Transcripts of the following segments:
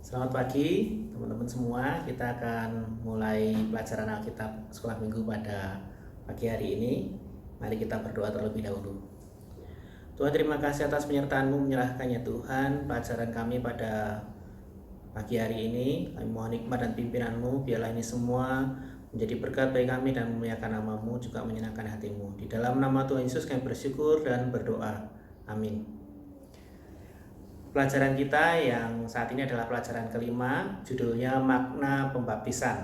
Selamat pagi teman-teman semua. Kita akan mulai pelajaran Alkitab sekolah minggu pada pagi hari ini. Mari kita berdoa terlebih dahulu. Tuhan, terima kasih atas penyertaan-Mu, menyerahkannya Tuhan pelajaran kami pada pagi hari ini. Kami mohon hikmat dan pimpinan-Mu, biarlah ini semua menjadi berkat bagi kami dan memuliakan nama-Mu, juga menyenangkan hati-Mu. Di dalam nama Tuhan Yesus kami bersyukur dan berdoa. Amin. Pelajaran kita yang saat ini adalah pelajaran kelima, judulnya makna pembaptisan.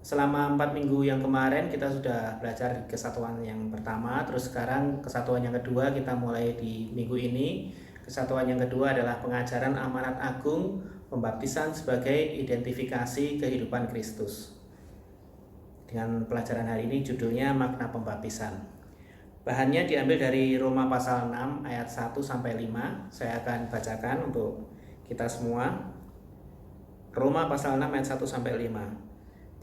Selama 4 minggu yang kemarin kita sudah belajar di kesatuan yang pertama, terus sekarang kesatuan yang kedua kita mulai di minggu ini. Kesatuan yang kedua adalah pengajaran amanat agung pembaptisan sebagai identifikasi kehidupan Kristus. Dengan pelajaran hari ini judulnya makna pembaptisan. Bahannya diambil dari Roma pasal 6 ayat 1-5. Saya akan bacakan untuk kita semua. Roma pasal 6 ayat 1-5.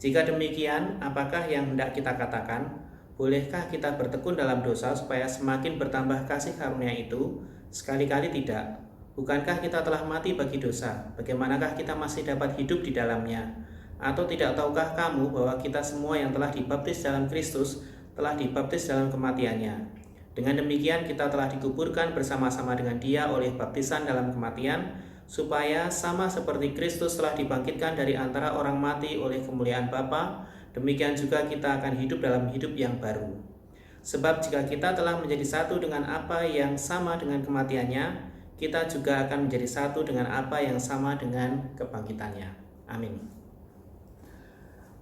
Jika demikian, apakah yang hendak kita katakan? Bolehkah kita bertekun dalam dosa supaya semakin bertambah kasih karunia itu? Sekali-kali tidak. Bukankah kita telah mati bagi dosa? Bagaimanakah kita masih dapat hidup di dalamnya? Atau tidak tahukah kamu bahwa kita semua yang telah dibaptis dalam Kristus telah dibaptis dalam kematiannya? Dengan demikian kita telah dikuburkan bersama-sama dengan Dia oleh baptisan dalam kematian, supaya sama seperti Kristus telah dibangkitkan dari antara orang mati oleh kemuliaan Bapa, demikian juga kita akan hidup dalam hidup yang baru. Sebab jika kita telah menjadi satu dengan apa yang sama dengan kematiannya, kita juga akan menjadi satu dengan apa yang sama dengan kebangkitannya. Amin.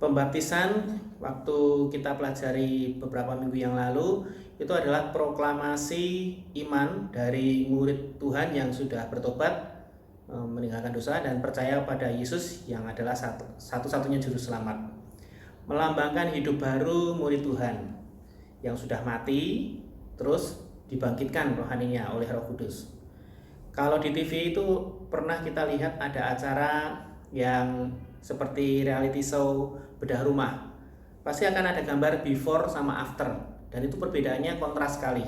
Pembaptisan waktu kita pelajari beberapa minggu yang lalu itu adalah proklamasi iman dari murid Tuhan yang sudah bertobat, meninggalkan dosa dan percaya pada Yesus yang adalah satu-satunya juru selamat. Melambangkan hidup baru murid Tuhan yang sudah mati terus dibangkitkan rohaninya oleh Roh Kudus. Kalau di TV itu pernah kita lihat ada acara yang seperti reality show bedah rumah, pasti akan ada gambar before sama after, dan itu perbedaannya kontras sekali,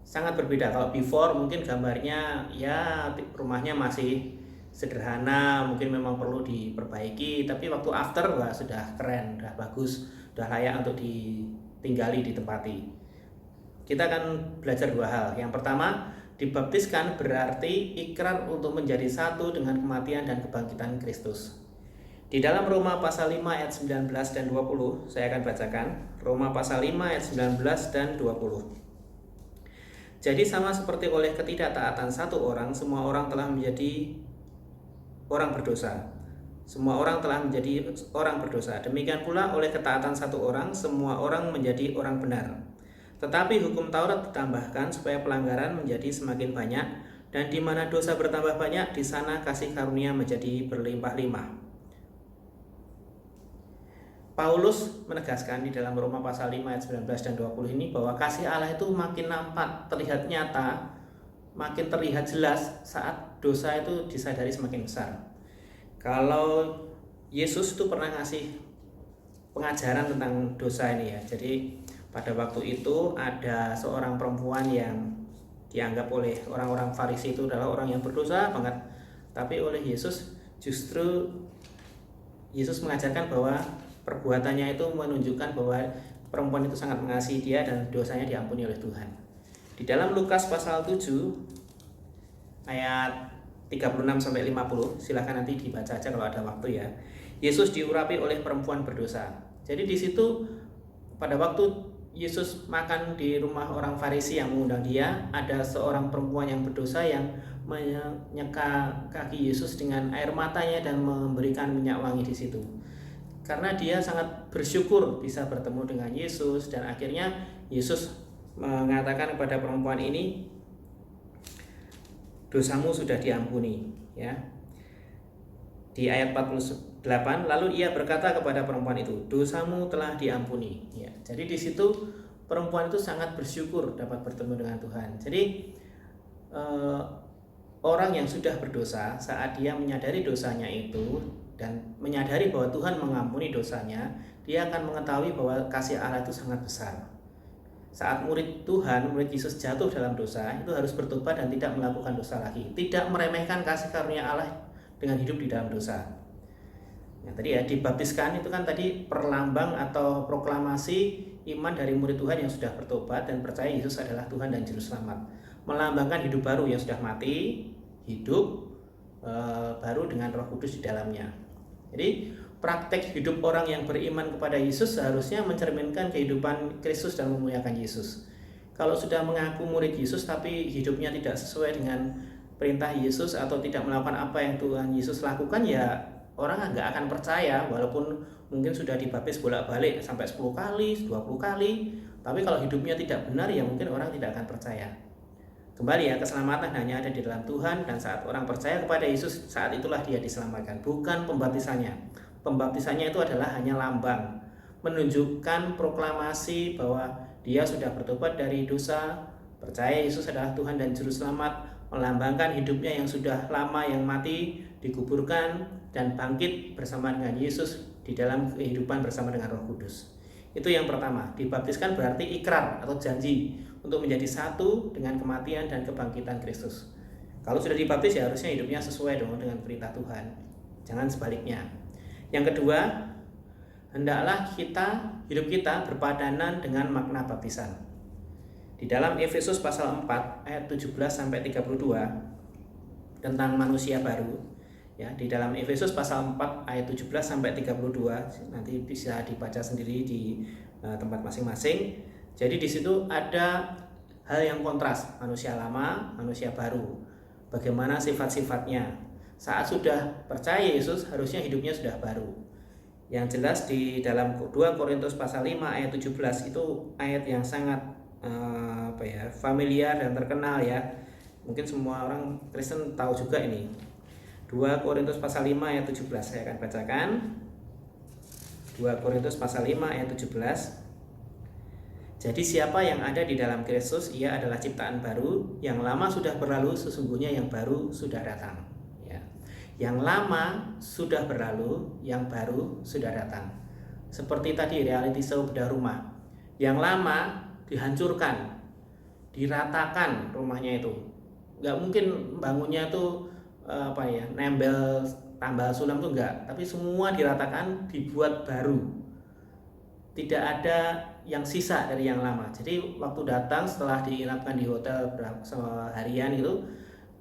sangat berbeda. Kalau before mungkin gambarnya ya rumahnya masih sederhana, mungkin memang perlu diperbaiki, tapi waktu after wah sudah keren, sudah bagus, sudah layak untuk ditinggali, ditempati. Kita akan belajar dua hal. Yang pertama, dibaptiskan berarti ikrar untuk menjadi satu dengan kematian dan kebangkitan Kristus. Di dalam Roma pasal 5 ayat 19 dan 20, saya akan bacakan. Roma pasal 5 ayat 19 dan 20. Jadi sama seperti oleh ketidaktaatan satu orang, semua orang telah menjadi orang berdosa. Semua orang telah menjadi orang berdosa. Demikian pula oleh ketaatan satu orang, semua orang menjadi orang benar. Tetapi hukum Taurat ditambahkan supaya pelanggaran menjadi semakin banyak, dan di mana dosa bertambah banyak, di sana kasih karunia menjadi berlimpah-limpah. Paulus menegaskan di dalam Roma pasal 5 ayat 19 dan 20 ini bahwa kasih Allah itu makin nampak, terlihat nyata, makin terlihat jelas saat dosa itu disadari semakin besar. Kalau Yesus itu pernah ngasih pengajaran tentang dosa ini ya. Jadi pada waktu itu ada seorang perempuan yang dianggap oleh orang-orang Farisi itu adalah orang yang berdosa banget. Tapi oleh Yesus justru Yesus mengajarkan bahwa perbuatannya itu menunjukkan bahwa perempuan itu sangat mengasihi dia dan dosanya diampuni oleh Tuhan. Di dalam Lukas pasal 7 ayat 36-50, silahkan nanti dibaca aja kalau ada waktu ya. Yesus diurapi oleh perempuan berdosa. Jadi di situ pada waktu Yesus makan di rumah orang Farisi yang mengundang dia, ada seorang perempuan yang berdosa yang menyeka kaki Yesus dengan air matanya dan memberikan minyak wangi di situ. Karena dia sangat bersyukur bisa bertemu dengan Yesus, dan akhirnya Yesus mengatakan kepada perempuan ini, dosamu sudah diampuni, ya. Di ayat 48, lalu ia berkata kepada perempuan itu, dosamu telah diampuni, ya. Jadi di situ perempuan itu sangat bersyukur dapat bertemu dengan Tuhan. Jadi orang yang sudah berdosa, saat dia menyadari dosanya itu dan menyadari bahwa Tuhan mengampuni dosanya, dia akan mengetahui bahwa kasih Allah itu sangat besar. Saat murid Tuhan, murid Yesus jatuh dalam dosa, itu harus bertobat dan tidak melakukan dosa lagi. Tidak meremehkan kasih karunia Allah dengan hidup di dalam dosa. Ya, tadi ya, dibaptiskan itu kan tadi perlambang atau proklamasi iman dari murid Tuhan yang sudah bertobat dan percaya Yesus adalah Tuhan dan Juru Selamat. Melambangkan hidup baru yang sudah mati, hidup baru dengan Roh Kudus di dalamnya. Jadi praktek hidup orang yang beriman kepada Yesus seharusnya mencerminkan kehidupan Kristus dan memuliakan Yesus. Kalau sudah mengaku murid Yesus tapi hidupnya tidak sesuai dengan perintah Yesus atau tidak melakukan apa yang Tuhan Yesus lakukan, ya orang nggak akan percaya walaupun mungkin sudah dibaptis bolak-balik sampai 10 kali, 20 kali. Tapi kalau hidupnya tidak benar, ya mungkin orang tidak akan percaya. Kembali ya, keselamatan hanya ada di dalam Tuhan, dan saat orang percaya kepada Yesus, saat itulah dia diselamatkan, bukan pembaptisannya. Pembaptisannya itu adalah hanya lambang, menunjukkan proklamasi bahwa dia sudah bertobat dari dosa, percaya Yesus adalah Tuhan dan Juru Selamat, melambangkan hidupnya yang sudah lama yang mati, dikuburkan, dan bangkit bersama dengan Yesus di dalam kehidupan bersama dengan Roh Kudus. Itu yang pertama. Dibaptiskan berarti ikrar atau janji untuk menjadi satu dengan kematian dan kebangkitan Kristus. Kalau sudah dibaptis, ya harusnya hidupnya sesuai dong dengan perintah Tuhan, jangan sebaliknya. Yang kedua, hendaklah hidup kita berpadanan dengan makna baptisan. Di dalam Efesus pasal 4 ayat 17 sampai 32 tentang manusia baru, ya, di dalam Efesus pasal 4 ayat 17 sampai 32, nanti bisa dibaca sendiri di tempat masing-masing. Jadi di situ ada hal yang kontras, manusia lama, manusia baru. Bagaimana sifat-sifatnya. Saat sudah percaya Yesus, harusnya hidupnya sudah baru. Yang jelas di dalam 2 Korintus pasal 5 ayat 17 itu ayat yang sangat familiar dan terkenal ya. Mungkin semua orang Kristen tahu juga ini. 2 Korintus pasal 5 ayat 17, saya akan bacakan. 2 Korintus pasal 5 ayat 17. Jadi siapa yang ada di dalam Kristus, ia adalah ciptaan baru, yang lama sudah berlalu, sesungguhnya yang baru sudah datang. Ya. Yang lama sudah berlalu, yang baru sudah datang. Seperti tadi reality show bedah rumah. Yang lama dihancurkan, diratakan rumahnya itu. Nggak mungkin bangunnya tuh nembel tambal sulam tuh enggak, tapi semua diratakan, dibuat baru. Tidak ada yang sisa dari yang lama. Jadi waktu datang setelah diinapkan di hotel seharian itu,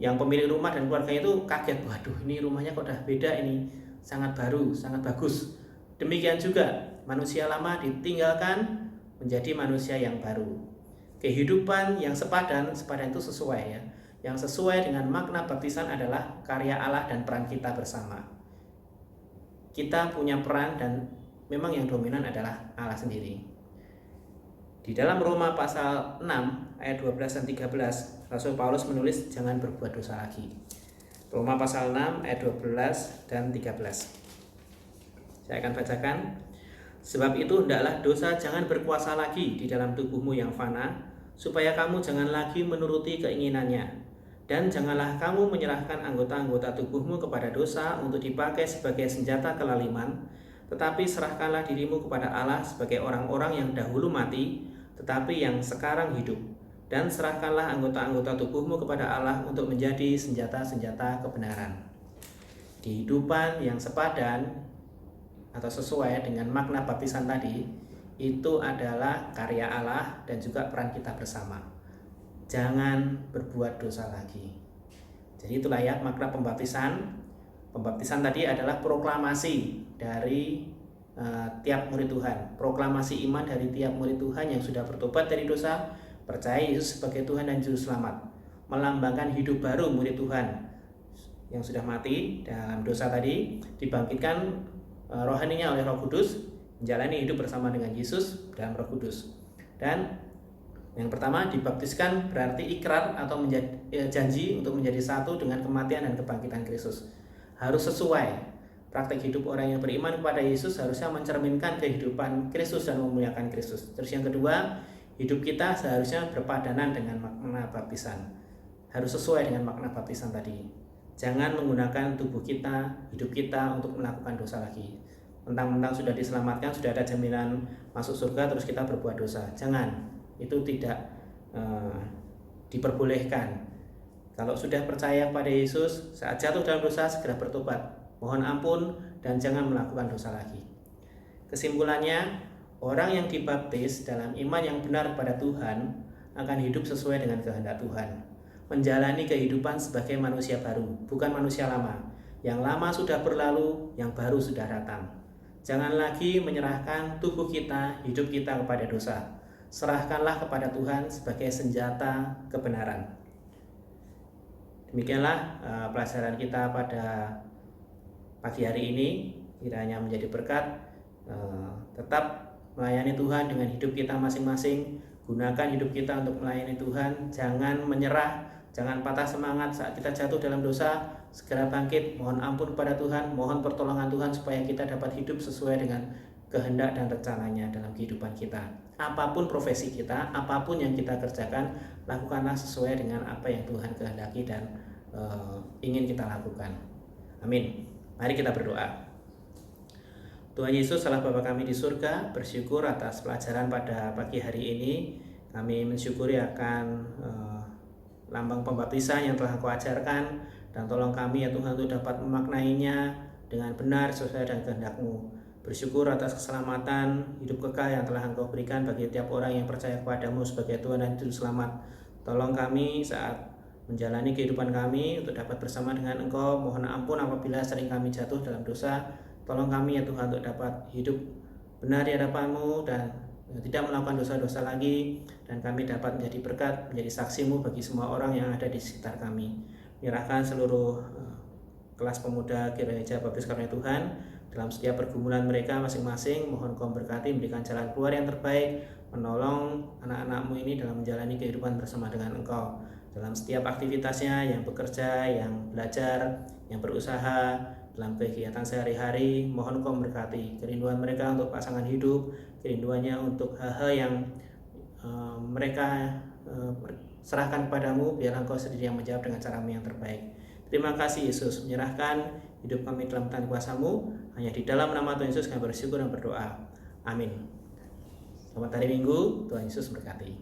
yang pemilik rumah dan keluarganya itu kaget, waduh ini rumahnya kok udah beda, ini sangat baru, sangat bagus. Demikian juga manusia lama ditinggalkan menjadi manusia yang baru. Kehidupan yang sepadan itu sesuai ya. Yang sesuai dengan makna baptisan adalah karya Allah dan peran kita bersama. Kita punya peran dan memang yang dominan adalah Allah sendiri. Di dalam Roma pasal 6 ayat 12 dan 13, Rasul Paulus menulis jangan berbuat dosa lagi. Roma pasal 6 ayat 12 dan 13. Saya akan bacakan. Sebab itu hendaklah dosa jangan berkuasa lagi di dalam tubuhmu yang fana, supaya kamu jangan lagi menuruti keinginannya. Dan janganlah kamu menyerahkan anggota-anggota tubuhmu kepada dosa untuk dipakai sebagai senjata kelaliman, tetapi serahkanlah dirimu kepada Allah sebagai orang-orang yang dahulu mati, tetapi yang sekarang hidup. Dan serahkanlah anggota-anggota tubuhmu kepada Allah untuk menjadi senjata-senjata kebenaran. Kehidupan yang sepadan atau sesuai dengan makna baptisan tadi, itu adalah karya Allah dan juga peran kita bersama. Jangan berbuat dosa lagi. Jadi itulah ya makna pembaptisan. Pembaptisan tadi adalah proklamasi dari tiap murid Tuhan, proklamasi iman dari tiap murid Tuhan yang sudah bertobat dari dosa, percaya Yesus sebagai Tuhan dan Juru Selamat, melambangkan hidup baru murid Tuhan yang sudah mati dalam dosa tadi, dibangkitkan rohaninya oleh Roh Kudus, menjalani hidup bersama dengan Yesus dalam Roh Kudus. Dan yang pertama, dibaptiskan berarti ikrar atau janji untuk menjadi satu dengan kematian dan kebangkitan Kristus. Harus sesuai. Praktek hidup orang yang beriman kepada Yesus harusnya mencerminkan kehidupan Kristus dan memuliakan Kristus. Terus yang kedua, hidup kita seharusnya berpadanan dengan makna baptisan. Harus sesuai dengan makna baptisan tadi. Jangan menggunakan tubuh kita, hidup kita untuk melakukan dosa lagi. Mentang-mentang sudah diselamatkan, sudah ada jaminan masuk surga, terus kita berbuat dosa. Jangan. Itu tidak diperbolehkan. Kalau sudah percaya pada Yesus, saat jatuh dalam dosa segera bertobat, mohon ampun, dan jangan melakukan dosa lagi. Kesimpulannya, orang yang dibaptis dalam iman yang benar pada Tuhan akan hidup sesuai dengan kehendak Tuhan, menjalani kehidupan sebagai manusia baru, bukan manusia lama. Yang lama sudah berlalu, yang baru sudah datang. Jangan lagi menyerahkan tubuh kita, hidup kita kepada dosa. Serahkanlah kepada Tuhan sebagai senjata kebenaran. Demikianlah pelajaran kita pada pagi hari ini. Kiranya menjadi berkat. Tetap melayani Tuhan dengan hidup kita masing-masing. Gunakan hidup kita untuk melayani Tuhan. Jangan menyerah, jangan patah semangat saat kita jatuh dalam dosa. Segera bangkit, mohon ampun kepada Tuhan, mohon pertolongan Tuhan supaya kita dapat hidup sesuai dengan kehendak dan rencananya dalam kehidupan kita. Apapun profesi kita, apapun yang kita kerjakan, lakukanlah sesuai dengan apa yang Tuhan kehendaki dan ingin kita lakukan. Amin. Mari kita berdoa. Tuhan Yesus, Allah Bapa kami di surga, bersyukur atas pelajaran pada pagi hari ini. Kami mensyukuri akan lambang pembaptisan yang telah Engkau ajarkan, dan tolong kami ya Tuhan untuk dapat memaknainya dengan benar sesuai dengan kehendak-Mu. Bersyukur atas keselamatan hidup kekal yang telah Engkau berikan bagi tiap orang yang percaya kepada-Mu sebagai Tuhan dan Juru Selamat. Tolong kami saat menjalani kehidupan kami untuk dapat bersama dengan Engkau. Mohon ampun apabila sering kami jatuh dalam dosa. Tolong kami ya Tuhan untuk dapat hidup benar di hadapan-Mu dan tidak melakukan dosa-dosa lagi, dan kami dapat menjadi berkat, menjadi saksi-Mu bagi semua orang yang ada di sekitar kami. Menyerahkan seluruh kelas pemuda Gereja Baptis Karunia Tuhan dalam setiap pergumulan mereka masing-masing. Mohon Kau berkati, memberikan jalan keluar yang terbaik, menolong anak-anak-Mu ini dalam menjalani kehidupan bersama dengan Engkau dalam setiap aktivitasnya, yang bekerja, yang belajar, yang berusaha, dalam kegiatan sehari-hari. Mohon Kau memberkati kerinduan mereka untuk pasangan hidup, kerinduannya untuk hal-hal yang mereka serahkan kepadamu. Biarlah Engkau sendiri yang menjawab dengan cara-Mu yang terbaik. Terima kasih Yesus, menyerahkan hidup kami dalam tangan kuasa-Mu. Hanya di dalam nama Tuhan Yesus kami bersyukur dan berdoa. Amin. Selamat hari Minggu, Tuhan Yesus berkati.